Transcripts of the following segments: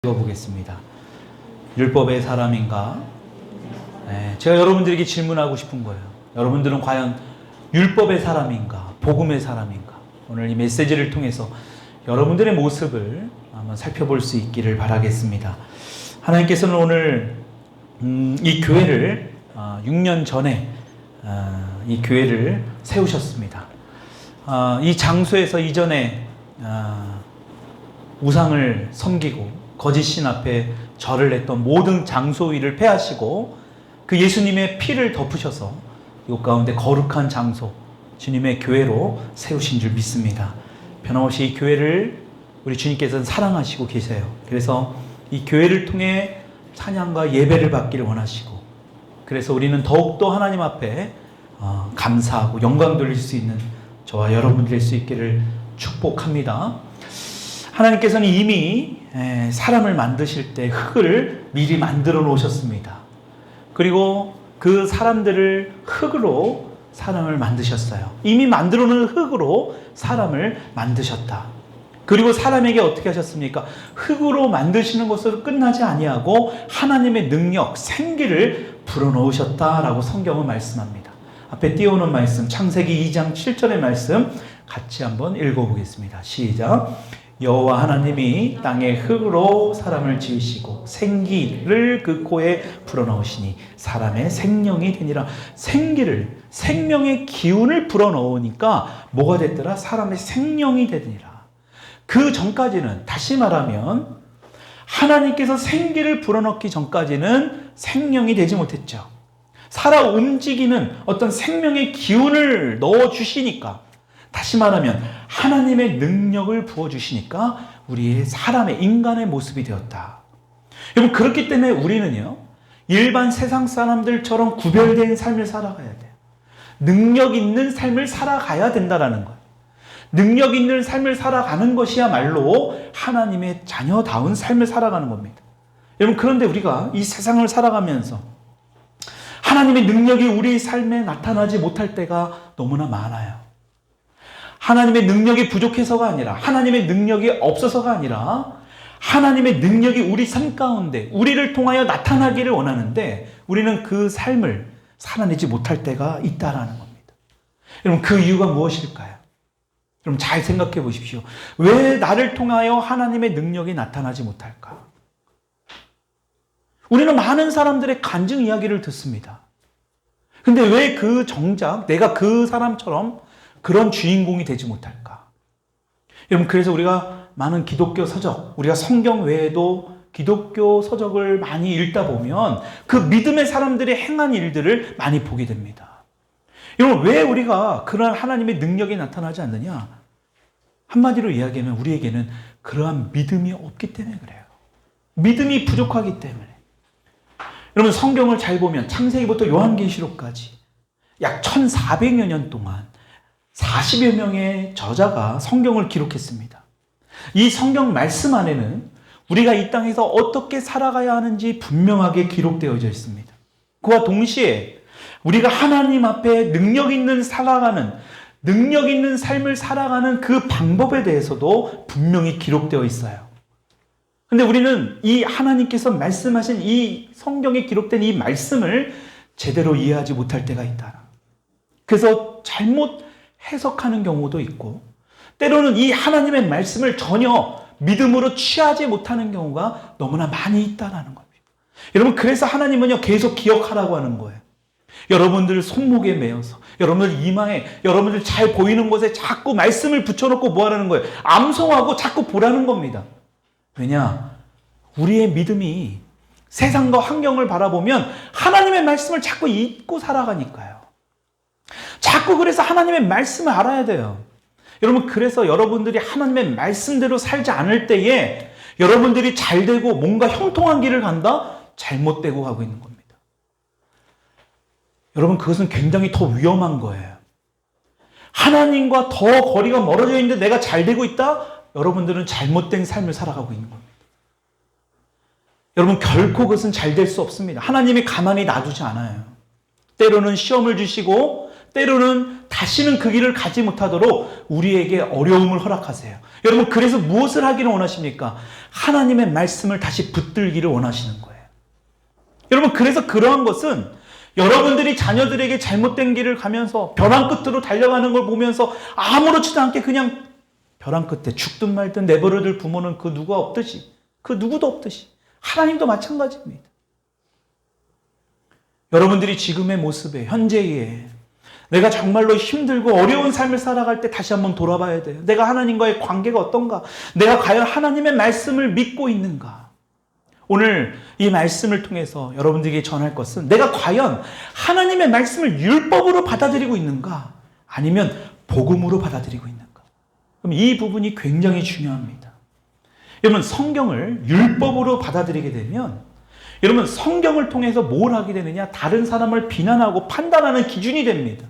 읽어보겠습니다. 율법의 사람인가? 제가 여러분들에게 질문하고 싶은 거예요. 여러분들은 과연 율법의 사람인가? 복음의 사람인가? 오늘 이 메시지를 통해서 여러분들의 모습을 한번 살펴볼 수 있기를 바라겠습니다. 하나님께서는 오늘 이 교회를 6년 전에 이 교회를 세우셨습니다. 이 장소에서 이전에 우상을 섬기고 거짓 신 앞에 절을 했던 모든 장소 위를 폐하시고 그 예수님의 피를 덮으셔서 이곳 가운데 거룩한 장소 주님의 교회로 세우신 줄 믿습니다. 변함없이 이 교회를 우리 주님께서는 사랑하시고 계세요. 그래서 이 교회를 통해 찬양과 예배를 받기를 원하시고, 그래서 우리는 더욱더 하나님 앞에 감사하고 영광 돌릴 수 있는 저와 여러분 될 수 있기를 축복합니다. 하나님께서는 이미 사람을 만드실 때 흙을 미리 만들어 놓으셨습니다. 그리고 그 사람들을 흙으로 사람을 만드셨어요. 이미 만들어 놓은 흙으로 사람을 만드셨다. 그리고 사람에게 어떻게 하셨습니까? 흙으로 만드시는 것으로 끝나지 아니하고 하나님의 능력, 생기를 불어넣으셨다라고 성경은 말씀합니다. 앞에 띄워놓은 말씀, 창세기 2장 7절의 말씀 같이 한번 읽어보겠습니다. 시작. 여호와 하나님이 땅의 흙으로 사람을 지으시고 생기를 그 코에 불어넣으시니 사람의 생명이 되니라. 생기를, 생명의 기운을 불어넣으니까 뭐가 됐더라? 사람의 생명이 되니라. 그 전까지는, 다시 말하면 하나님께서 생기를 불어넣기 전까지는 생명이 되지 못했죠. 살아 움직이는 어떤 생명의 기운을 넣어주시니까, 다시 말하면 하나님의 능력을 부어주시니까 우리의 사람의, 인간의 모습이 되었다. 여러분, 그렇기 때문에 우리는요, 일반 세상 사람들처럼 구별된 삶을 살아가야 돼요. 능력 있는 삶을 살아가야 된다라는 거예요. 능력 있는 삶을 살아가는 것이야말로 하나님의 자녀다운 삶을 살아가는 겁니다. 여러분, 그런데 우리가 이 세상을 살아가면서 하나님의 능력이 우리 삶에 나타나지 못할 때가 너무나 많아요. 하나님의 능력이 부족해서가 아니라, 하나님의 능력이 없어서가 아니라, 하나님의 능력이 우리 삶 가운데 우리를 통하여 나타나기를 원하는데 우리는 그 삶을 살아내지 못할 때가 있다라는 겁니다. 여러분, 그 이유가 무엇일까요? 여러분, 잘 생각해 보십시오. 왜 나를 통하여 하나님의 능력이 나타나지 못할까? 우리는 많은 사람들의 간증 이야기를 듣습니다. 근데 왜 그 정작 내가 그 사람처럼 그런 주인공이 되지 못할까? 여러분, 그래서 우리가 많은 기독교 서적, 우리가 성경 외에도 기독교 서적을 많이 읽다 보면 그 믿음의 사람들이 행한 일들을 많이 보게 됩니다. 여러분, 왜 우리가 그런 하나님의 능력이 나타나지 않느냐? 한마디로 이야기하면 우리에게는 그러한 믿음이 없기 때문에 그래요. 믿음이 부족하기 때문에. 여러분, 성경을 잘 보면 창세기부터 요한계시록까지 약 1400여 년 동안 40여 명의 저자가 성경을 기록했습니다. 이 성경 말씀 안에는 우리가 이 땅에서 어떻게 살아가야 하는지 분명하게 기록되어져 있습니다. 그와 동시에 우리가 하나님 앞에 능력 있는 삶을 살아가는 그 방법에 대해서도 분명히 기록되어 있어요. 근데 우리는 이 하나님께서 말씀하신 이 성경에 기록된 이 말씀을 제대로 이해하지 못할 때가 있다. 그래서 잘못 해석하는 경우도 있고, 때로는 이 하나님의 말씀을 전혀 믿음으로 취하지 못하는 경우가 너무나 많이 있다는 겁니다. 여러분, 그래서 하나님은요, 계속 기억하라고 하는 거예요. 여러분들 손목에 매어서, 여러분들 이마에, 여러분들 잘 보이는 곳에 자꾸 말씀을 붙여놓고 뭐 하라는 거예요? 암송하고 자꾸 보라는 겁니다. 왜냐? 우리의 믿음이 세상과 환경을 바라보면 하나님의 말씀을 자꾸 잊고 살아가니까요. 자꾸 그래서 하나님의 말씀을 알아야 돼요. 여러분, 그래서 여러분들이 하나님의 말씀대로 살지 않을 때에 여러분들이 잘되고 뭔가 형통한 길을 간다? 잘못되고 가고 있는 겁니다. 여러분, 그것은 굉장히 더 위험한 거예요. 하나님과 더 거리가 멀어져 있는데 내가 잘되고 있다? 여러분들은 잘못된 삶을 살아가고 있는 겁니다. 여러분, 결코 그것은 잘 될 수 없습니다. 하나님이 가만히 놔두지 않아요. 때로는 시험을 주시고 때로는 다시는 그 길을 가지 못하도록 우리에게 어려움을 허락하세요. 여러분, 그래서 무엇을 하기를 원하십니까? 하나님의 말씀을 다시 붙들기를 원하시는 거예요. 여러분, 그래서 그러한 것은 여러분들이 자녀들에게 잘못된 길을 가면서 벼랑 끝으로 달려가는 걸 보면서 아무렇지도 않게 그냥 벼랑 끝에 죽든 말든 내버려둘 부모는 그 누구도 없듯이 하나님도 마찬가지입니다. 여러분들이 지금의 모습에, 현재에 내가 정말로 힘들고 어려운 삶을 살아갈 때 다시 한번 돌아봐야 돼요. 내가 하나님과의 관계가 어떤가? 내가 과연 하나님의 말씀을 믿고 있는가? 오늘 이 말씀을 통해서 여러분들에게 전할 것은 내가 과연 하나님의 말씀을 율법으로 받아들이고 있는가? 아니면 복음으로 받아들이고 있는가? 그럼 이 부분이 굉장히 중요합니다. 여러분, 성경을 율법으로 받아들이게 되면 여러분, 성경을 통해서 뭘 하게 되느냐? 다른 사람을 비난하고 판단하는 기준이 됩니다.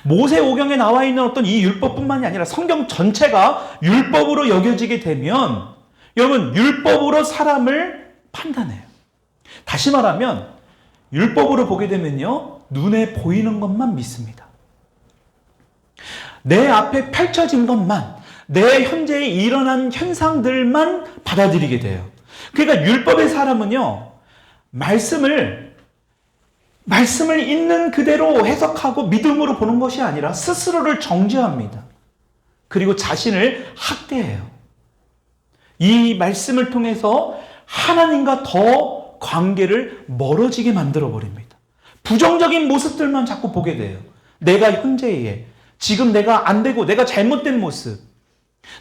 모세오경에 나와 있는 어떤 이 율법뿐만이 아니라 성경 전체가 율법으로 여겨지게 되면 여러분, 율법으로 사람을 판단해요. 다시 말하면 율법으로 보게 되면요, 눈에 보이는 것만 믿습니다. 내 앞에 펼쳐진 것만, 내 현재에 일어난 현상들만 받아들이게 돼요. 그러니까 율법의 사람은요, 말씀을 있는 그대로 해석하고 믿음으로 보는 것이 아니라 스스로를 정죄합니다. 그리고 자신을 학대해요. 이 말씀을 통해서 하나님과 더 관계를 멀어지게 만들어 버립니다. 부정적인 모습들만 자꾸 보게 돼요. 내가 현재에, 지금 내가 안 되고 내가 잘못된 모습,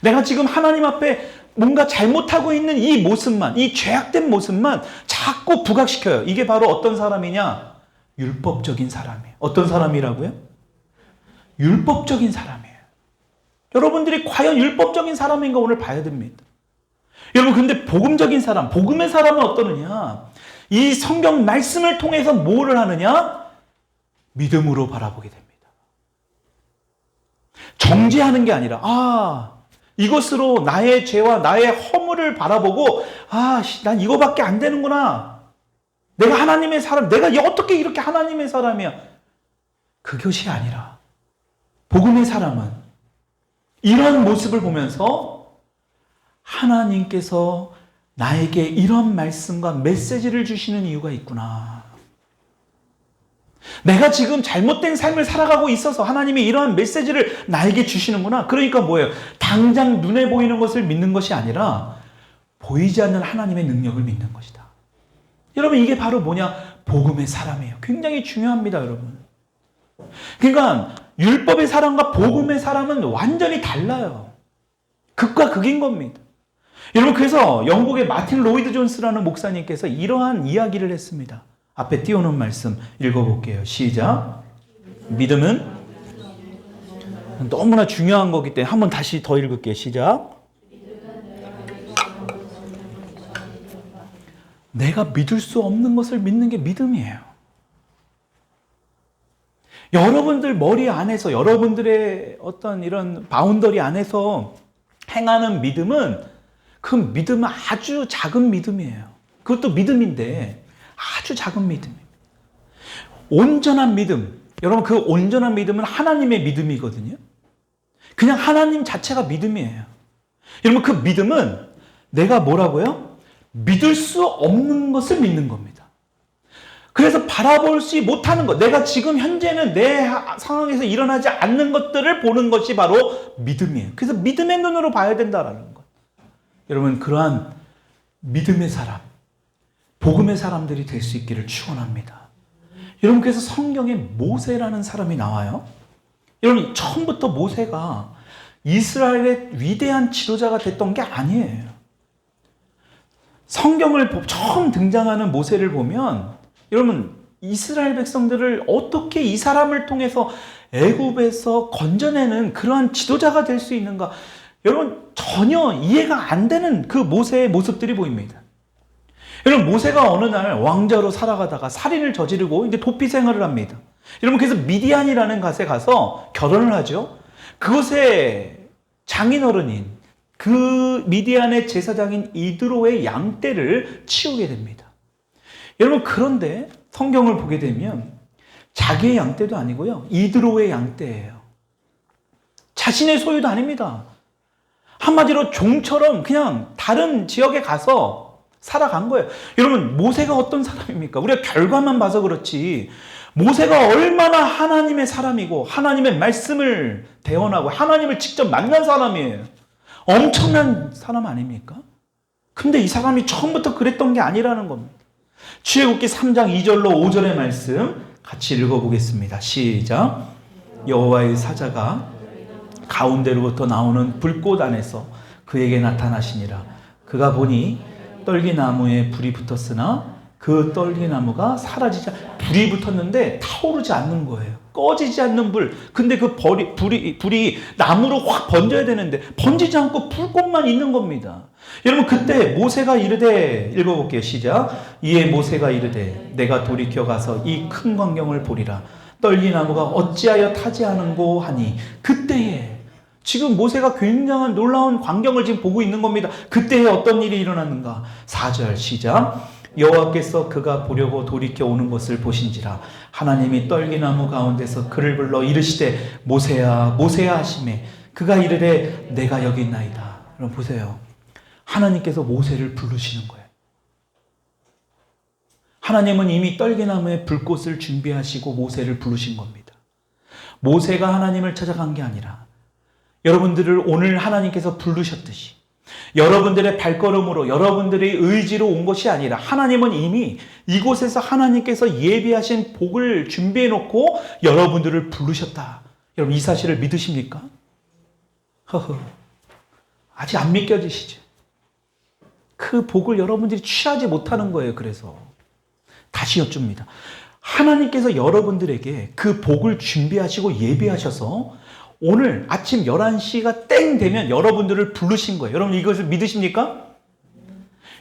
내가 지금 하나님 앞에 뭔가 잘못하고 있는 이 모습만, 이 죄악된 모습만 자꾸 부각시켜요. 이게 바로 어떤 사람이냐? 율법적인 사람이에요. 어떤 사람이라고요? 율법적인 사람이에요. 여러분들이 과연 율법적인 사람인가 오늘 봐야 됩니다. 여러분, 근데 복음적인 사람, 복음의 사람은 어떠느냐? 이 성경 말씀을 통해서 뭐를 하느냐? 믿음으로 바라보게 됩니다. 정죄하는 게 아니라, 이것으로 나의 죄와 나의 허물을 바라보고, 난 이거밖에 안 되는구나. 내가 하나님의 사람, 내가 어떻게 이렇게 하나님의 사람이야. 그것이 아니라, 복음의 사람은 이런 모습을 보면서 하나님께서 나에게 이런 말씀과 메시지를 주시는 이유가 있구나. 내가 지금 잘못된 삶을 살아가고 있어서 하나님이 이러한 메시지를 나에게 주시는구나. 그러니까 뭐예요? 당장 눈에 보이는 것을 믿는 것이 아니라 보이지 않는 하나님의 능력을 믿는 것이다. 여러분, 이게 바로 뭐냐? 복음의 사람이에요. 굉장히 중요합니다, 여러분. 그러니까 율법의 사람과 복음의 사람은 완전히 달라요. 극과 극인 겁니다. 여러분, 그래서 영국의 마틴 로이드 존스라는 목사님께서 이러한 이야기를 했습니다. 앞에 띄워놓은 말씀 읽어볼게요. 시작. 믿음은 너무나 중요한 거기 때문에 한번 다시 더 읽을게요. 시작. 내가 믿을 수 없는 것을 믿는 게 믿음이에요. 여러분들 머리 안에서, 여러분들의 어떤 이런 바운더리 안에서 행하는 믿음은, 그 믿음은 아주 작은 믿음이에요. 그것도 믿음인데 아주 작은 믿음입니다. 온전한 믿음, 여러분, 그 온전한 믿음은 하나님의 믿음이거든요. 그냥 하나님 자체가 믿음이에요. 여러분, 그 믿음은 내가 뭐라고요? 믿을 수 없는 것을 믿는 겁니다. 그래서 바라보지 못하는 것, 내가 지금 현재는 내 상황에서 일어나지 않는 것들을 보는 것이 바로 믿음이에요. 그래서 믿음의 눈으로 봐야 된다라는 것. 여러분, 그러한 믿음의 사람, 복음의 사람들이 될 수 있기를 축원합니다. 여러분, 그래서 성경에 모세라는 사람이 나와요. 여러분, 처음부터 모세가 이스라엘의 위대한 지도자가 됐던 게 아니에요. 성경을 처음 등장하는 모세를 보면 여러분, 이스라엘 백성들을 어떻게 이 사람을 통해서 애굽에서 건져내는 그러한 지도자가 될 수 있는가? 여러분, 전혀 이해가 안 되는 그 모세의 모습들이 보입니다. 여러분, 모세가 어느 날 왕자로 살아가다가 살인을 저지르고 이제 도피 생활을 합니다. 여러분, 그래서 미디안이라는 곳에 가서 결혼을 하죠. 그곳에 장인어른인 그 미디안의 제사장인 이드로의 양떼를 치우게 됩니다. 여러분, 그런데 성경을 보게 되면 자기의 양떼도 아니고요. 이드로의 양떼예요. 자신의 소유도 아닙니다. 한마디로 종처럼 그냥 다른 지역에 가서 살아간 거예요. 여러분, 모세가 어떤 사람입니까? 우리가 결과만 봐서 그렇지 모세가 얼마나 하나님의 사람이고 하나님의 말씀을 대언하고 하나님을 직접 만난 사람이에요. 엄청난 사람 아닙니까? 근데 이 사람이 처음부터 그랬던 게 아니라는 겁니다. 출애굽기 3장 2절로 5절의 말씀 같이 읽어보겠습니다. 시작. 여호와의 사자가 가운데로부터 나오는 불꽃 안에서 그에게 나타나시니라. 그가 보니 떨기나무에 불이 붙었으나 그 떨기나무가 사라지자, 불이 붙었는데 타오르지 않는 거예요. 꺼지지 않는 불. 근데 그 불이 나무로 확 번져야 되는데 번지지 않고 불꽃만 있는 겁니다. 여러분, 그때 모세가 이르되, 읽어볼게요. 시작. 이에 모세가 이르되 내가 돌이켜 가서 이 큰 광경을 보리라. 떨기나무가 어찌하여 타지 않은고 하니, 그때에, 지금 모세가 굉장한 놀라운 광경을 지금 보고 있는 겁니다. 그때에 어떤 일이 일어났는가? 4절 시작. 여호와께서 그가 보려고 돌이켜 오는 것을 보신지라. 하나님이 떨기나무 가운데서 그를 불러 이르시되 모세야 모세야 하시매 그가 이르되 내가 여기 있나이다. 여러분 보세요. 하나님께서 모세를 부르시는 거예요. 하나님은 이미 떨기나무에 불꽃을 준비하시고 모세를 부르신 겁니다. 모세가 하나님을 찾아간 게 아니라 여러분들을 오늘 하나님께서 부르셨듯이 여러분들의 발걸음으로 여러분들의 의지로 온 것이 아니라 하나님은 이미 이곳에서 하나님께서 예비하신 복을 준비해 놓고 여러분들을 부르셨다. 여러분 이 사실을 믿으십니까? 아직 안 믿겨지시죠? 그 복을 여러분들이 취하지 못하는 거예요. 그래서 다시 여쭙니다. 하나님께서 여러분들에게 그 복을 준비하시고 예비하셔서 오늘 아침 11시가 땡 되면 여러분들을 부르신 거예요. 여러분 이것을 믿으십니까?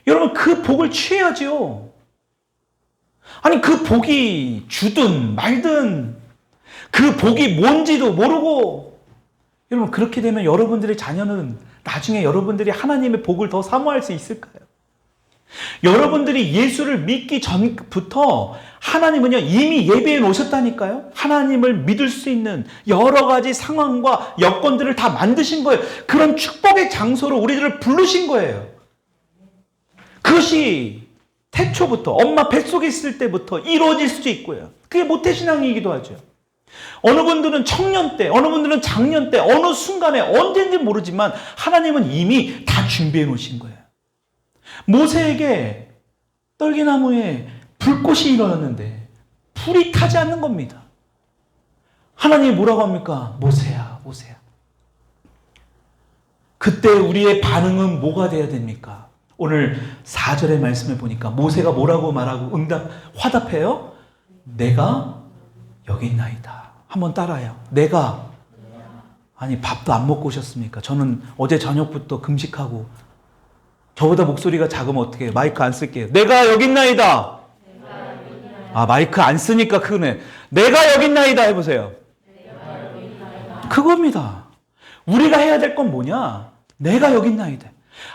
여러분 그 복을 취해야죠. 아니 그 복이 주든 말든 그 복이 뭔지도 모르고 여러분 그렇게 되면 여러분들의 자녀는 나중에 여러분들이 하나님의 복을 더 사모할 수 있을까요? 여러분들이 예수를 믿기 전부터 하나님은요 이미 예배해 놓으셨다니까요. 하나님을 믿을 수 있는 여러 가지 상황과 여건들을 다 만드신 거예요. 그런 축복의 장소로 우리들을 부르신 거예요. 그것이 태초부터 엄마 뱃속에 있을 때부터 이루어질 수도 있고요. 그게 모태신앙이기도 하죠. 어느 분들은 청년 때, 어느 분들은 장년 때, 어느 순간에 언제인지 모르지만 하나님은 이미 다 준비해 놓으신 거예요. 모세에게 떨기나무에 불꽃이 일어났는데 불이 타지 않는 겁니다. 하나님이 뭐라고 합니까? 모세야, 모세야. 그때 우리의 반응은 뭐가 돼야 됩니까? 오늘 4절의 말씀을 보니까 모세가 뭐라고 말하고 화답해요? 내가 여기 있나이다. 한번 따라해요. 내가. 아니 밥도 안 먹고 오셨습니까? 저는 어제 저녁부터 금식하고 저보다 목소리가 작으면 어떻게 해요? 마이크 안 쓸게요. 내가 여기 있나이다. 아 마이크 안 쓰니까 크네. 내가 여기 있나이다 해보세요. 그겁니다. 우리가 해야 될 건 뭐냐? 내가 여기 있나이다.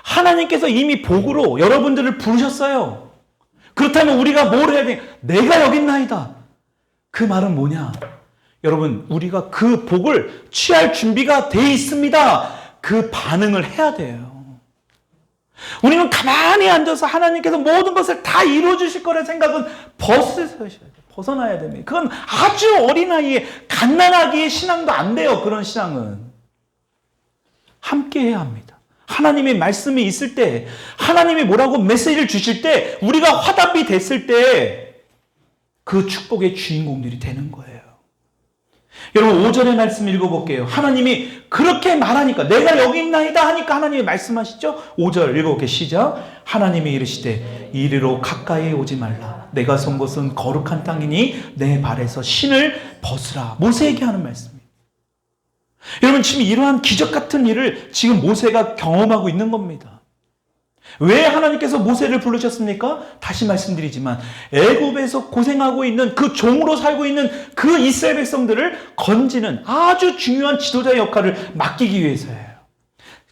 하나님께서 이미 복으로 여러분들을 부르셨어요. 그렇다면 우리가 뭘 해야 돼? 내가 여기 있나이다. 그 말은 뭐냐? 여러분 우리가 그 복을 취할 준비가 돼 있습니다. 그 반응을 해야 돼요. 우리는 가만히 앉아서 하나님께서 모든 것을 다 이루어 주실 거라는 생각은 벗어나야 됩니다. 그건 아주 어린아이의 갓난아기의 신앙도 안 돼요. 그런 신앙은 함께 해야 합니다. 하나님의 말씀이 있을 때 하나님이 뭐라고 메시지를 주실 때 우리가 화답이 됐을 때 그 축복의 주인공들이 되는 거예요. 여러분 5절의 말씀 읽어볼게요. 하나님이 그렇게 말하니까 내가 여기 있나이다 하니까 하나님이 말씀하시죠. 5절 읽어볼게요. 시작. 하나님이 이르시되 이리로 가까이 오지 말라. 내가 선 곳은 거룩한 땅이니 내 발에서 신을 벗으라. 모세에게 하는 말씀이에요. 여러분 지금 이러한 기적 같은 일을 지금 모세가 경험하고 있는 겁니다. 왜 하나님께서 모세를 부르셨습니까? 다시 말씀드리지만 애굽에서 고생하고 있는 그 종으로 살고 있는 그 이스라엘 백성들을 건지는 아주 중요한 지도자의 역할을 맡기기 위해서예요.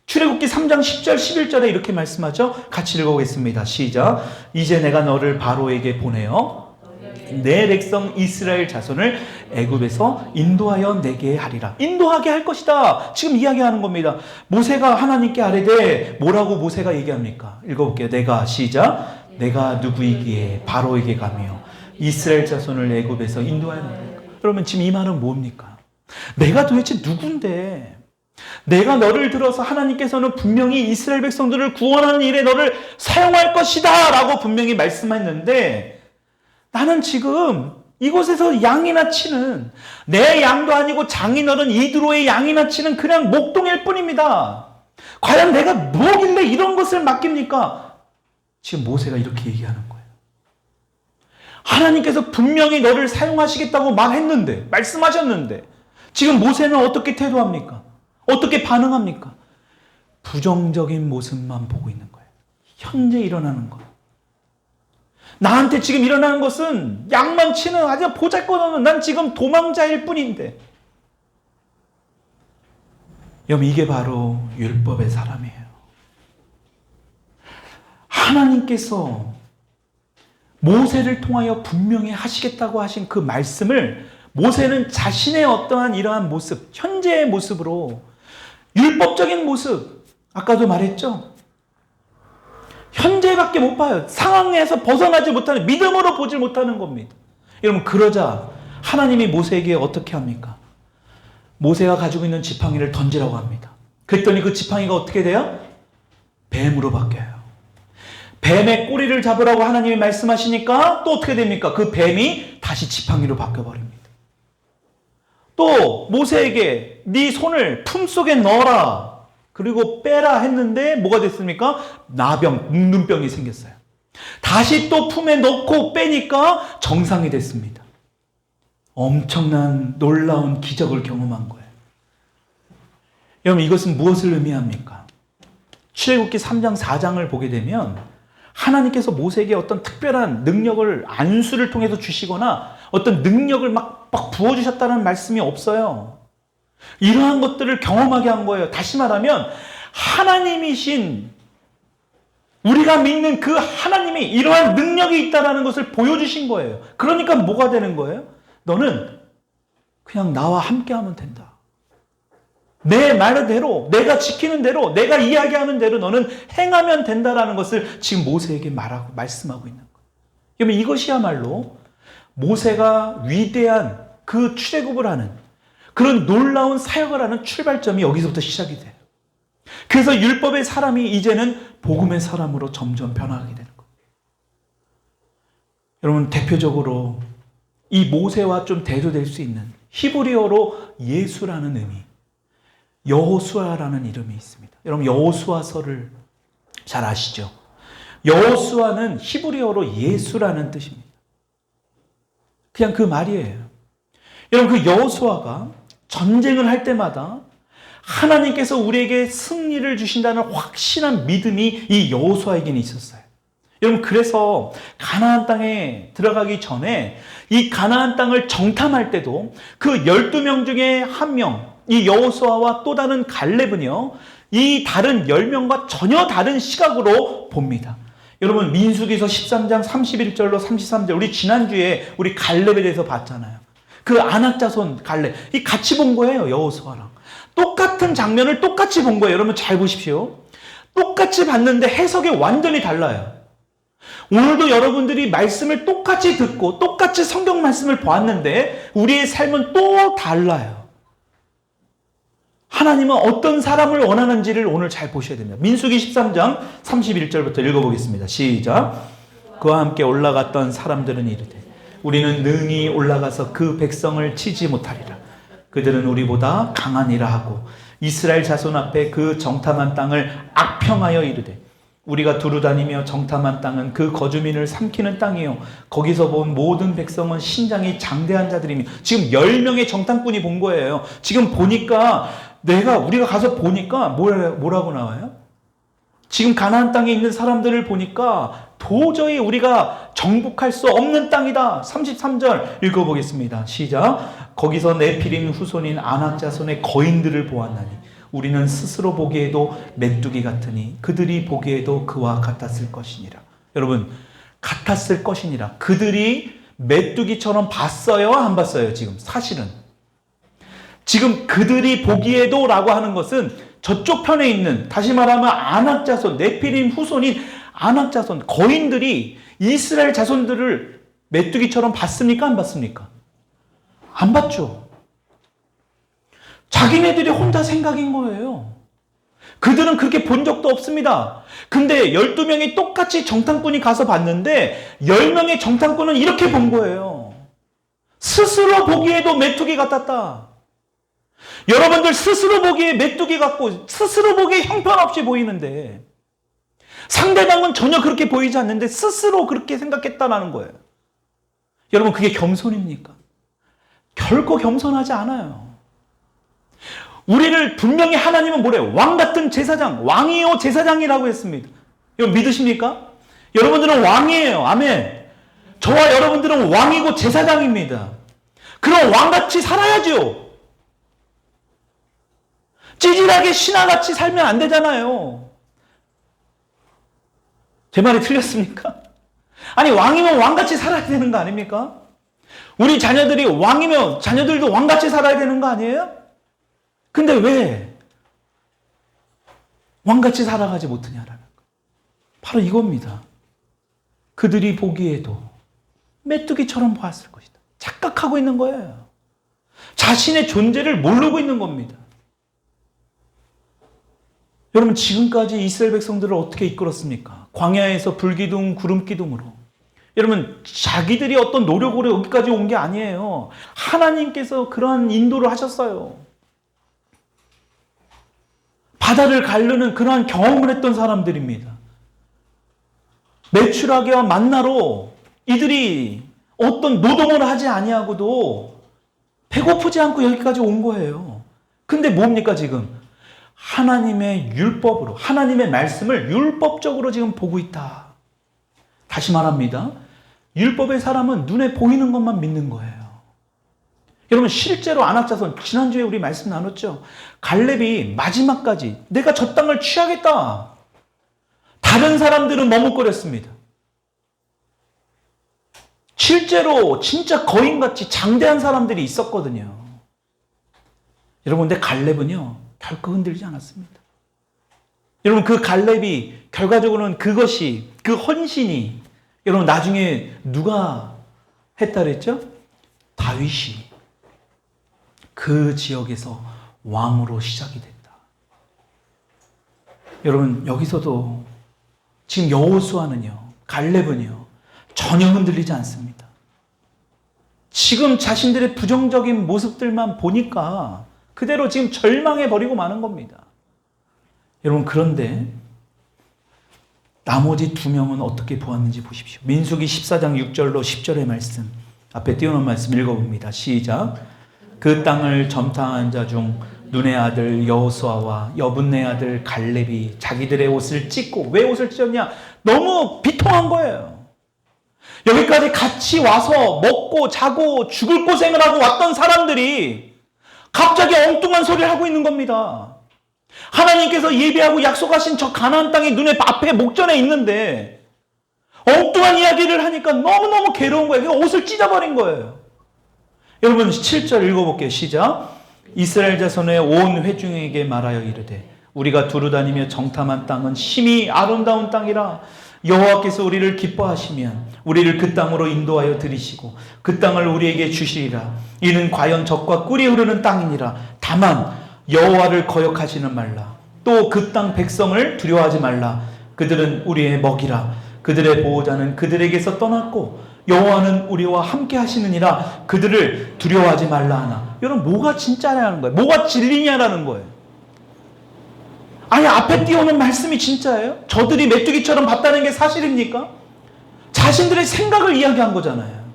출애굽기 3장 10절 11절에 이렇게 말씀하죠. 같이 읽어보겠습니다. 시작. 이제 내가 너를 바로에게 보내어 내 백성 이스라엘 자손을 애굽에서 인도하여 내게 하리라. 인도하게 할 것이다. 지금 이야기하는 겁니다. 모세가 하나님께 아뢰되 뭐라고 모세가 얘기합니까? 읽어볼게요. 내가 시작. 내가 누구이기에 바로에게 가며 이스라엘 자손을 애굽에서 인도하여 내게. 그러면 지금 이 말은 뭡니까? 내가 도대체 누군데? 내가 너를 들어서 하나님께서는 분명히 이스라엘 백성들을 구원하는 일에 너를 사용할 것이다 라고 분명히 말씀했는데 나는 지금 이곳에서 양이나 치는, 내 양도 아니고 장인어른 이드로의 양이나 치는 그냥 목동일 뿐입니다. 과연 내가 뭐길래 이런 것을 맡깁니까? 지금 모세가 이렇게 얘기하는 거예요. 하나님께서 분명히 너를 사용하시겠다고 말했는데, 말씀하셨는데 지금 모세는 어떻게 태도합니까? 어떻게 반응합니까? 부정적인 모습만 보고 있는 거예요. 현재 일어나는 것. 나한테 지금 일어나는 것은 양만 치는 아주 보잘것없는, 난 지금 도망자일 뿐인데. 여러분, 이게 바로 율법의 사람이에요. 하나님께서 모세를 통하여 분명히 하시겠다고 하신 그 말씀을 모세는 자신의 어떠한 이러한 모습, 현재의 모습으로, 율법적인 모습, 아까도 말했죠? 현재밖에 못 봐요. 상황에서 벗어나지 못하는, 믿음으로 보지 못하는 겁니다. 여러분, 그러자 하나님이 모세에게 어떻게 합니까? 모세가 가지고 있는 지팡이를 던지라고 합니다. 그랬더니 그 지팡이가 어떻게 돼요? 뱀으로 바뀌어요. 뱀의 꼬리를 잡으라고 하나님이 말씀하시니까 또 어떻게 됩니까? 그 뱀이 다시 지팡이로 바뀌어버립니다. 또 모세에게 네 손을 품속에 넣어라, 그리고 빼라 했는데 뭐가 됐습니까? 나병, 묵눈병이 생겼어요. 다시 또 품에 넣고 빼니까 정상이 됐습니다. 엄청난 놀라운 기적을 경험한 거예요. 여러분, 이것은 무엇을 의미합니까? 출애굽기 3장 4장을 보게 되면 하나님께서 모세에게 어떤 특별한 능력을 안수를 통해서 주시거나 어떤 능력을 막 부어주셨다는 말씀이 없어요. 이러한 것들을 경험하게 한 거예요. 다시 말하면 하나님이신, 우리가 믿는 그 하나님이 이러한 능력이 있다는 것을 보여주신 거예요. 그러니까 뭐가 되는 거예요? 너는 그냥 나와 함께하면 된다. 내 말대로, 내가 지키는 대로, 내가 이야기하는 대로 너는 행하면 된다라는 것을 지금 모세에게 말씀하고 있는 거예요. 그러면 이것이야말로 모세가 위대한 그 출애굽을 하는, 그런 놀라운 사역을 하는 출발점이 여기서부터 시작이 돼요. 그래서 율법의 사람이 이제는 복음의 사람으로 점점 변화하게 되는 거예요. 여러분, 대표적으로 이 모세와 좀 대조될 수 있는 히브리어로 예수라는 의미, 여호수아라는 이름이 있습니다. 여러분, 여호수아서를 잘 아시죠? 여호수아는 히브리어로 예수라는 뜻입니다. 그냥 그 말이에요. 여러분, 그 여호수아가 전쟁을 할 때마다 하나님께서 우리에게 승리를 주신다는 확신한 믿음이 이 여호수아에게는 있었어요. 여러분, 그래서 가나안 땅에 들어가기 전에 이 가나안 땅을 정탐할 때도 그 12명 중에 한 명, 이 여호수아와 또 다른 갈렙은요, 이 다른 10명과 전혀 다른 시각으로 봅니다. 여러분, 민수기서 13장 31절로 33절, 우리 지난주에 우리 갈렙에 대해서 봤잖아요. 그 아낙자손 갈렙, 이 같이 본 거예요. 여호수아랑 똑같은 장면을 똑같이 본 거예요. 여러분, 잘 보십시오. 똑같이 봤는데 해석이 완전히 달라요. 오늘도 여러분들이 말씀을 똑같이 듣고 똑같이 성경 말씀을 보았는데 우리의 삶은 또 달라요. 하나님은 어떤 사람을 원하는지를 오늘 잘 보셔야 됩니다. 민수기 13장 31절부터 읽어보겠습니다. 시작. 그와 함께 올라갔던 사람들은 이르되 우리는 능히 올라가서 그 백성을 치지 못하리라. 그들은 우리보다 강하니라 하고 이스라엘 자손 앞에 그 정탐한 땅을 악평하여 이르되 우리가 두루 다니며 정탐한 땅은 그 거주민을 삼키는 땅이요 거기서 본 모든 백성은 신장이 장대한 자들이며, 지금 10명의 정탐꾼이 본 거예요. 지금 보니까 우리가 가서 보니까 뭐라고 나와요? 지금 가나안 땅에 있는 사람들을 보니까 도저히 우리가 정복할 수 없는 땅이다. 33절 읽어보겠습니다. 시작. 거기서 네피림 후손인 아낙 자손의 거인들을 보았나니 우리는 스스로 보기에도 메뚜기 같으니 그들이 보기에도 그와 같았을 것이니라. 여러분, 같았을 것이니라. 그들이 메뚜기처럼 봤어요? 안 봤어요? 지금 사실은. 지금 그들이 보기에도 라고 하는 것은 저쪽 편에 있는, 다시 말하면 아낙 자손, 네피림 후손인 아낙 자손, 거인들이 이스라엘 자손들을 메뚜기처럼 봤습니까? 안 봤습니까? 안 봤죠. 자기네들이 혼자 생각인 거예요. 그들은 그렇게 본 적도 없습니다. 근데 12명이 똑같이 정탐꾼이 가서 봤는데 10명의 정탐꾼은 이렇게 본 거예요. 스스로 보기에도 메뚜기 같았다. 여러분들 스스로 보기에 메뚜기 같고 스스로 보기에 형편없이 보이는데 상대방은 전혀 그렇게 보이지 않는데 스스로 그렇게 생각했다라는 거예요. 여러분, 그게 겸손입니까? 결코 겸손하지 않아요. 우리를 분명히 하나님은 뭐래요? 왕 같은 제사장, 왕이요 제사장이라고 했습니다. 여러분 믿으십니까? 여러분들은 왕이에요. 아멘. 저와 여러분들은 왕이고 제사장입니다. 그럼 왕같이 살아야죠. 찌질하게 신하같이 살면 안 되잖아요. 제 말이 틀렸습니까? 아니, 왕이면 왕같이 살아야 되는 거 아닙니까? 우리 자녀들이 왕이면 자녀들도 왕같이 살아야 되는 거 아니에요? 근데 왜 왕같이 살아가지 못하냐라는 거. 바로 이겁니다. 그들이 보기에도 메뚜기처럼 보았을 것이다. 착각하고 있는 거예요. 자신의 존재를 모르고 있는 겁니다. 여러분, 지금까지 이스라엘 백성들을 어떻게 이끌었습니까? 광야에서 불기둥, 구름기둥으로. 여러분, 자기들이 어떤 노력으로 여기까지 온 게 아니에요. 하나님께서 그러한 인도를 하셨어요. 바다를 가르는 그러한 경험을 했던 사람들입니다. 메추라기와 만나로 이들이 어떤 노동을 하지 아니하고도 배고프지 않고 여기까지 온 거예요. 근데 뭡니까 지금? 하나님의 율법으로, 하나님의 말씀을 율법적으로 지금 보고 있다. 다시 말합니다. 율법의 사람은 눈에 보이는 것만 믿는 거예요. 여러분, 실제로 아낙자손, 지난주에 우리 말씀 나눴죠. 갈렙이 마지막까지 내가 저 땅을 취하겠다. 다른 사람들은 머뭇거렸습니다. 실제로 진짜 거인같이 장대한 사람들이 있었거든요. 여러분, 근데 갈렙은요 결코 흔들리지 않았습니다. 여러분, 그 갈렙이 결과적으로는 그것이, 그 헌신이 여러분 나중에 누가 했다 그랬죠? 다윗이 그 지역에서 왕으로 시작이 됐다. 여러분, 여기서도 지금 여호수아는요, 갈렙은요 전혀 흔들리지 않습니다. 지금 자신들의 부정적인 모습들만 보니까 그대로 지금 절망해버리고 마는 겁니다. 여러분, 그런데 나머지 두 명은 어떻게 보았는지 보십시오. 민수기 14장 6절로 10절의 말씀, 앞에 띄워놓은 말씀 읽어봅니다. 시작. 그 땅을 점탕한 자 중 눈의 아들 여호수아와 여분네 아들 갈렙이 자기들의 옷을 찢고, 왜 옷을 찢었냐? 너무 비통한 거예요. 여기까지 같이 와서 먹고 자고 죽을 고생을 하고 왔던 사람들이 갑자기 엉뚱한 소리를 하고 있는 겁니다. 하나님께서 예비하고 약속하신 저 가나안 땅이 눈에 앞에 목전에 있는데 엉뚱한 이야기를 하니까 너무너무 괴로운 거예요. 옷을 찢어버린 거예요. 여러분, 7절 읽어볼게요. 시작. 이스라엘 자손의 온 회중에게 말하여 이르되 우리가 두루다니며 정탐한 땅은 심히 아름다운 땅이라. 여호와께서 우리를 기뻐하시면 우리를 그 땅으로 인도하여 들이시고 그 땅을 우리에게 주시리라. 이는 과연 젖과 꿀이 흐르는 땅이니라. 다만 여호와를 거역하지는 말라. 또 그 땅 백성을 두려워하지 말라. 그들은 우리의 먹이라. 그들의 보호자는 그들에게서 떠났고 여호와는 우리와 함께 하시느니라. 그들을 두려워하지 말라 하나. 여러분, 뭐가 진짜냐는 거예요. 뭐가 진리냐라는 거예요. 아니, 앞에 띄우는 말씀이 진짜예요? 저들이 메뚜기처럼 봤다는 게 사실입니까? 자신들의 생각을 이야기한 거잖아요.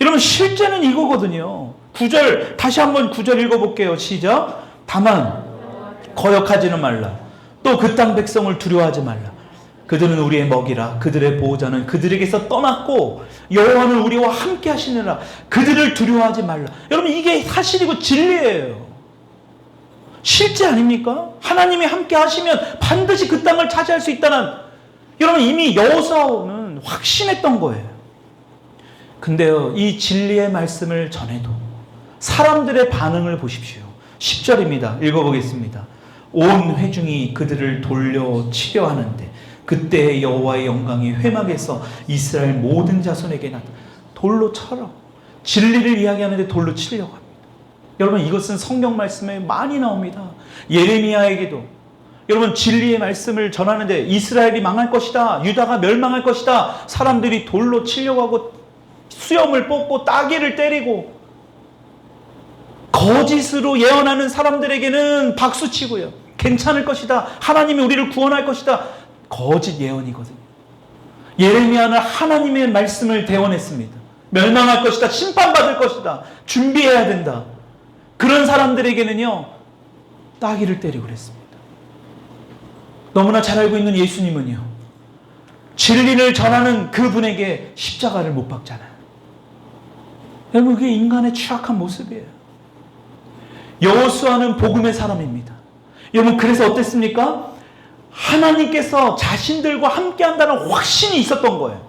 여러분, 실제는 이거거든요. 9절, 다시 한번 9절 읽어볼게요. 시작. 다만 거역하지는 말라. 또 그 땅 백성을 두려워하지 말라. 그들은 우리의 먹이라. 그들의 보호자는 그들에게서 떠났고 여호와는 우리와 함께 하시느라. 그들을 두려워하지 말라. 여러분, 이게 사실이고 진리예요. 실제 아닙니까? 하나님이 함께 하시면 반드시 그 땅을 차지할 수 있다는, 여러분, 이미 여호수아는 확신했던 거예요. 근데요, 이 진리의 말씀을 전해도 사람들의 반응을 보십시오. 10절입니다. 읽어보겠습니다. 온 회중이 그들을 돌려 치려 하는데 그때 여호와의 영광이 회막에서 이스라엘 모든 자손에게 나타나 돌로 쳐라. 진리를 이야기하는데 돌로 치려고 합니다. 여러분, 이것은 성경 말씀에 많이 나옵니다. 예레미야에게도 여러분, 진리의 말씀을 전하는데 이스라엘이 망할 것이다, 유다가 멸망할 것이다, 사람들이 돌로 치려고 하고 수염을 뽑고 따귀를 때리고 거짓으로 예언하는 사람들에게는 박수치고요, 괜찮을 것이다, 하나님이 우리를 구원할 것이다, 거짓 예언이거든요. 예레미야는 하나님의 말씀을 대언했습니다. 멸망할 것이다, 심판받을 것이다, 준비해야 된다. 그런 사람들에게는요, 따귀를 때리고 그랬습니다. 너무나 잘 알고 있는 예수님은요, 진리를 전하는 그분에게 십자가를 못 박잖아요. 여러분, 그게 인간의 취약한 모습이에요. 여호수아는 복음의 사람입니다. 여러분, 그래서 어땠습니까? 하나님께서 자신들과 함께 한다는 확신이 있었던 거예요.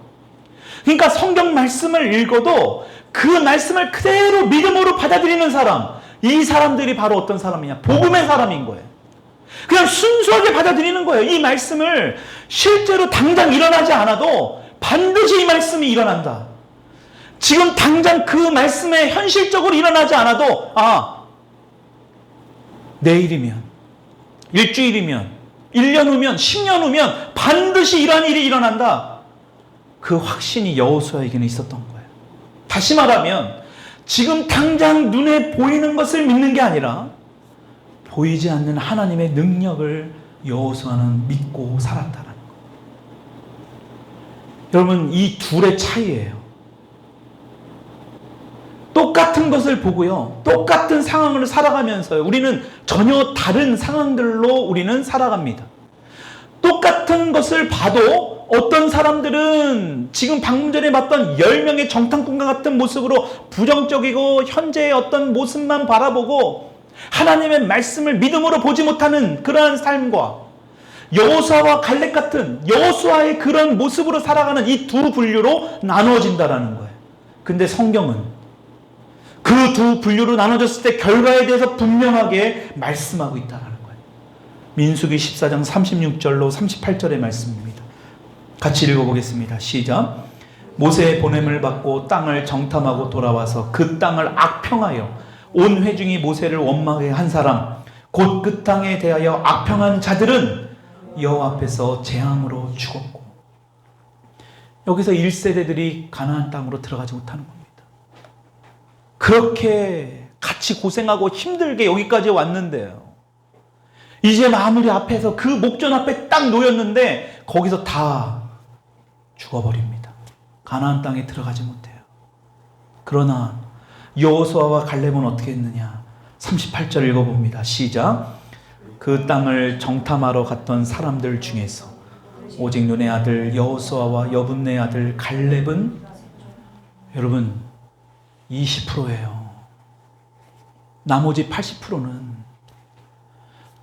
그러니까 성경 말씀을 읽어도 그 말씀을 그대로 믿음으로 받아들이는 사람, 이 사람들이 바로 어떤 사람이냐? 복음의 사람인 거예요. 그냥 순수하게 받아들이는 거예요. 이 말씀을 실제로 당장 일어나지 않아도 반드시 이 말씀이 일어난다. 지금 당장 그 말씀에 현실적으로 일어나지 않아도 내일이면, 일주일이면, 1년 후면, 10년 후면 반드시 이러한 일이 일어난다. 그 확신이 여호수아에게는 있었던 거예요. 다시 말하면 지금 당장 눈에 보이는 것을 믿는 게 아니라 보이지 않는 하나님의 능력을 여호수아는 믿고 살았다는 거예요. 여러분, 이 둘의 차이예요. 똑같은 것을 보고요, 똑같은 상황을 살아가면서요, 우리는 전혀 다른 상황들로 우리는 살아갑니다. 똑같은 것을 봐도 어떤 사람들은 지금 방금 전에 봤던 10명의 정탐꾼과 같은 모습으로 부정적이고 현재의 어떤 모습만 바라보고 하나님의 말씀을 믿음으로 보지 못하는 그러한 삶과 여호수아와 갈렙 같은 여호수아의 그런 모습으로 살아가는 이 두 분류로 나누어진다라는 거예요. 근데 성경은 그 두 분류로 나눠졌을 때 결과에 대해서 분명하게 말씀하고 있다는 거예요. 민수기 14장 36절로 38절의 말씀입니다. 같이 읽어보겠습니다. 시작. 모세의 보냄을 받고 땅을 정탐하고 돌아와서 그 땅을 악평하여 온 회중이 모세를 원망하게 한 사람, 곧 그 땅에 대하여 악평한 자들은 여호와 앞에서 재앙으로 죽었고. 여기서 1세대들이 가나안 땅으로 들어가지 못하는 겁니다. 그렇게 같이 고생하고 힘들게 여기까지 왔는데요, 이제 마무리 앞에서 그 목전 앞에 딱 놓였는데 거기서 다 죽어버립니다. 가나안 땅에 들어가지 못해요. 그러나 여호수아와 갈렙은 어떻게 했느냐? 38절 읽어봅니다. 시작. 그 땅을 정탐하러 갔던 사람들 중에서 오직 눈의 아들 여호수아와 여분네 아들 갈렙은 여러분 20%예요. 나머지 80%는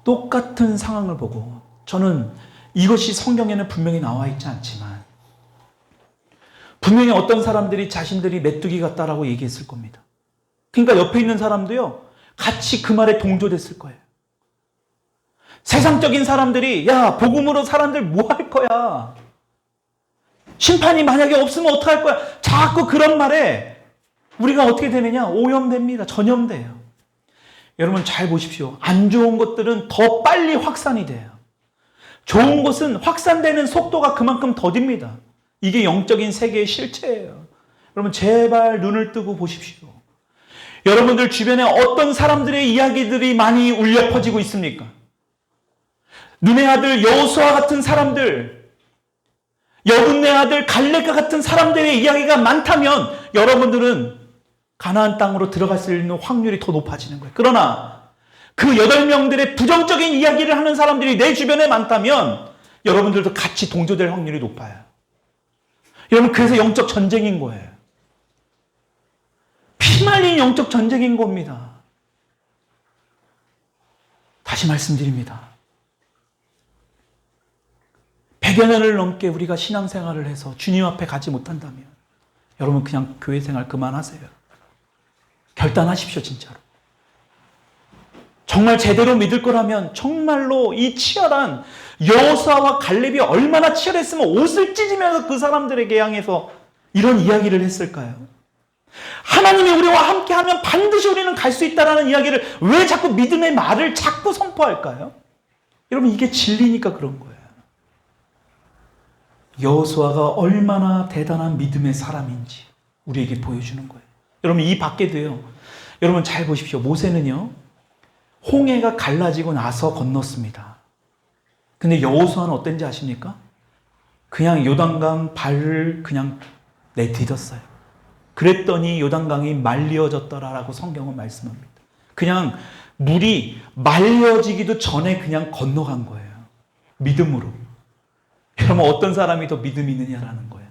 똑같은 상황을 보고, 저는 이것이 성경에는 분명히 나와 있지 않지만 분명히 어떤 사람들이 자신들이 메뚜기 같다라고 얘기했을 겁니다. 그러니까 옆에 있는 사람도요, 같이 그 말에 동조됐을 거예요. 세상적인 사람들이 야, 복음으로 사람들 뭐 할 거야? 심판이 만약에 없으면 어떡할 거야? 자꾸 그런 말에 우리가 어떻게 되느냐? 오염됩니다. 전염돼요. 여러분 잘 보십시오. 안 좋은 것들은 더 빨리 확산이 돼요. 좋은 것은 확산되는 속도가 그만큼 더딥니다. 이게 영적인 세계의 실체예요. 여러분 제발 눈을 뜨고 보십시오. 여러분들 주변에 어떤 사람들의 이야기들이 많이 울려 퍼지고 있습니까? 눈의 아들 여호수아 같은 사람들, 여분네 아들 갈렙과 같은 사람들의 이야기가 많다면 여러분들은 가나안 땅으로 들어갈 수 있는 확률이 더 높아지는 거예요. 그러나 그 8명들의 부정적인 이야기를 하는 사람들이 내 주변에 많다면 여러분들도 같이 동조될 확률이 높아요. 여러분 그래서 영적 전쟁인 거예요. 피말린 영적 전쟁인 겁니다. 다시 말씀드립니다. 100여 년을 넘게 우리가 신앙생활을 해서 주님 앞에 가지 못한다면 여러분 그냥 교회 생활 그만하세요. 결단하십시오, 진짜로. 정말 제대로 믿을 거라면 정말로 이 치열한 여호수아와 갈렙이 얼마나 치열했으면 옷을 찢으면서 그 사람들에게 향해서 이런 이야기를 했을까요? 하나님이 우리와 함께하면 반드시 우리는 갈 수 있다라는 이야기를 왜 자꾸 믿음의 말을 자꾸 선포할까요? 여러분 이게 진리니까 그런 거예요. 여호수아가 얼마나 대단한 믿음의 사람인지 우리에게 보여주는 거예요. 여러분 이 밖에도요. 여러분 잘 보십시오. 모세는요. 홍해가 갈라지고 나서 건넜습니다. 근데 여호수아는 어땠는지 아십니까? 그냥 요단강 발을 그냥 내디뎠어요. 그랬더니 요단강이 말려졌더라라고 성경은 말씀합니다. 그냥 물이 말려지기도 전에 그냥 건너간 거예요. 믿음으로. 여러분 어떤 사람이 더 믿음이 있느냐라는 거예요.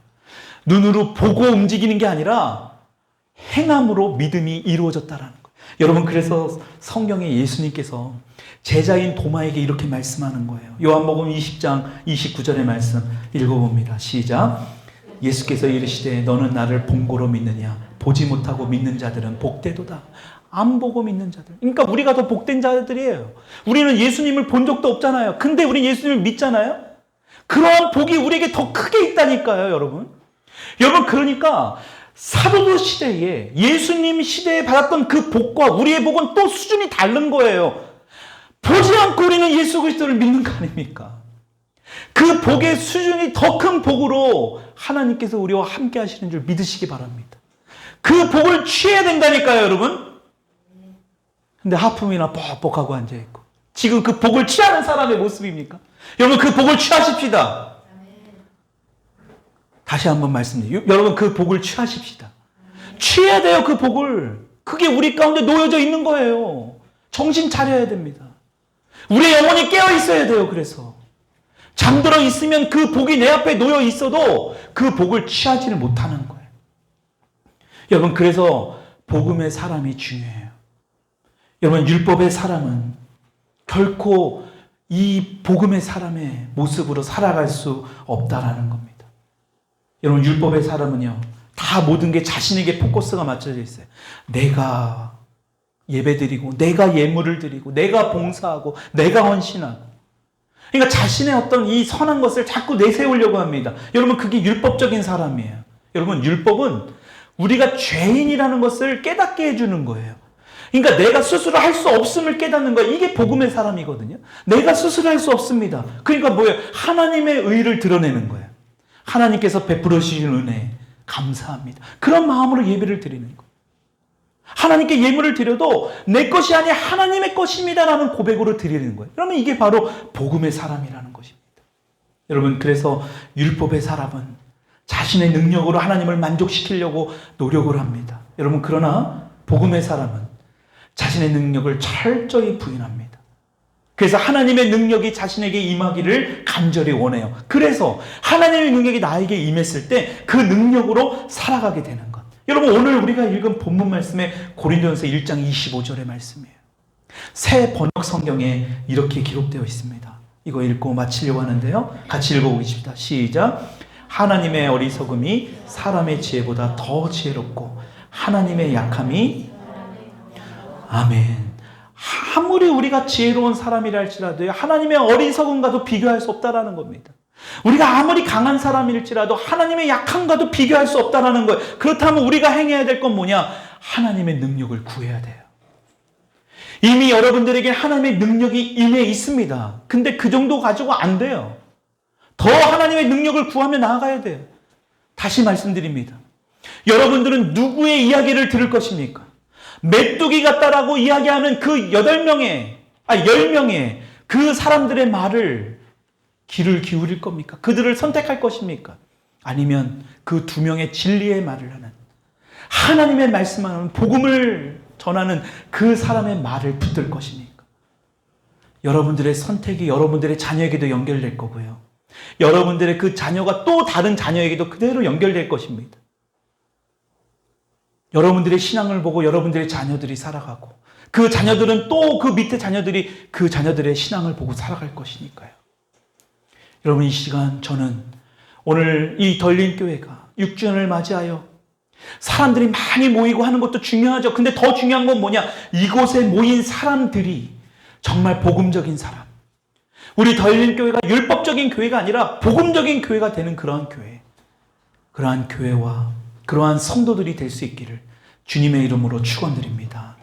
눈으로 보고 움직이는 게 아니라 행함으로 믿음이 이루어졌다라는 거예요. 여러분 그래서 성경에 예수님께서 제자인 도마에게 이렇게 말씀하는 거예요. 요한복음 20장 29절의 말씀 읽어봅니다. 시작. 예수께서 이르시되 너는 나를 본고로 믿느냐? 보지 못하고 믿는 자들은 복되도다. 안 보고 믿는 자들. 그러니까 우리가 더 복된 자들이에요. 우리는 예수님을 본 적도 없잖아요. 근데 우리 예수님을 믿잖아요. 그러한 복이 우리에게 더 크게 있다니까요, 여러분. 여러분 그러니까 사도들 시대에 예수님 시대에 받았던 그 복과 우리의 복은 또 수준이 다른 거예요. 보지 않고 우리는 예수 그리스도를 믿는 거 아닙니까? 그 복의 수준이 더 큰 복으로 하나님께서 우리와 함께 하시는 줄 믿으시기 바랍니다. 그 복을 취해야 된다니까요, 여러분. 근데 하품이나 뻑뻑하고 앉아있고 지금 그 복을 취하는 사람의 모습입니까? 여러분 그 복을 취하십시다. 다시 한번 말씀드려요. 여러분 그 복을 취하십시다. 취해야 돼요, 그 복을. 그게 우리 가운데 놓여져 있는 거예요. 정신 차려야 됩니다. 우리의 영혼이 깨어 있어야 돼요. 그래서 잠들어 있으면 그 복이 내 앞에 놓여 있어도 그 복을 취하지를 못하는 거예요. 여러분 그래서 복음의 사람이 중요해요. 여러분 율법의 사람은 결코 이 복음의 사람의 모습으로 살아갈 수 없다라는 겁니다. 여러분 율법의 사람은요. 다 모든 게 자신에게 포커스가 맞춰져 있어요. 내가 예배드리고 내가 예물을 드리고 내가 봉사하고 내가 헌신하고 그러니까 자신의 어떤 이 선한 것을 자꾸 내세우려고 합니다. 여러분 그게 율법적인 사람이에요. 여러분 율법은 우리가 죄인이라는 것을 깨닫게 해주는 거예요. 그러니까 내가 스스로 할 수 없음을 깨닫는 거예요. 이게 복음의 사람이거든요. 내가 스스로 할 수 없습니다. 그러니까 뭐예요? 하나님의 의를 드러내는 거예요. 하나님께서 베풀어 주신 은혜 감사합니다. 그런 마음으로 예배를 드리는 거예요. 하나님께 예물을 드려도 내 것이 아니 하나님의 것입니다라는 고백으로 드리는 거예요. 그러면 이게 바로 복음의 사람이라는 것입니다. 여러분 그래서 율법의 사람은 자신의 능력으로 하나님을 만족시키려고 노력을 합니다. 여러분 그러나 복음의 사람은 자신의 능력을 철저히 부인합니다. 그래서 하나님의 능력이 자신에게 임하기를 간절히 원해요. 그래서 하나님의 능력이 나에게 임했을 때 그 능력으로 살아가게 되는 것. 여러분 오늘 우리가 읽은 본문 말씀의 고린도전서 1장 25절의 말씀이에요. 새 번역 성경에 이렇게 기록되어 있습니다. 이거 읽고 마치려고 하는데요. 같이 읽어보겠습니다. 시작. 하나님의 어리석음이 사람의 지혜보다 더 지혜롭고 하나님의 약함이 아멘. 아무리 우리가 지혜로운 사람이라 할지라도 하나님의 어리석음과도 비교할 수 없다라는 겁니다. 우리가 아무리 강한 사람일지라도 하나님의 약함과도 비교할 수 없다라는 거예요. 그렇다면 우리가 행해야 될 건 뭐냐? 하나님의 능력을 구해야 돼요. 이미 여러분들에게 하나님의 능력이 임해 있습니다. 근데 그 정도 가지고 안 돼요. 더 하나님의 능력을 구하며 나아가야 돼요. 다시 말씀드립니다. 여러분들은 누구의 이야기를 들을 것입니까? 메뚜기 같다라고 이야기하는 그 10명의 그 사람들의 말을 귀를 기울일 겁니까? 그들을 선택할 것입니까? 아니면 그 2명의 진리의 말을 하는 하나님의 말씀하는 복음을 전하는 그 사람의 말을 붙들 것입니까? 여러분들의 선택이 여러분들의 자녀에게도 연결될 거고요. 여러분들의 그 자녀가 또 다른 자녀에게도 그대로 연결될 것입니다. 여러분들의 신앙을 보고 여러분들의 자녀들이 살아가고 그 자녀들은 또 그 밑에 자녀들이 그 자녀들의 신앙을 보고 살아갈 것이니까요. 여러분 이 시간 저는 오늘 이 덜린 교회가 6주년을 맞이하여 사람들이 많이 모이고 하는 것도 중요하죠. 근데 더 중요한 건 뭐냐? 이곳에 모인 사람들이 정말 복음적인 사람. 우리 더일린 교회가 율법적인 교회가 아니라 복음적인 교회가 되는 그러한 교회. 그러한 교회와 그러한 성도들이 될 수 있기를 주님의 이름으로 축원드립니다.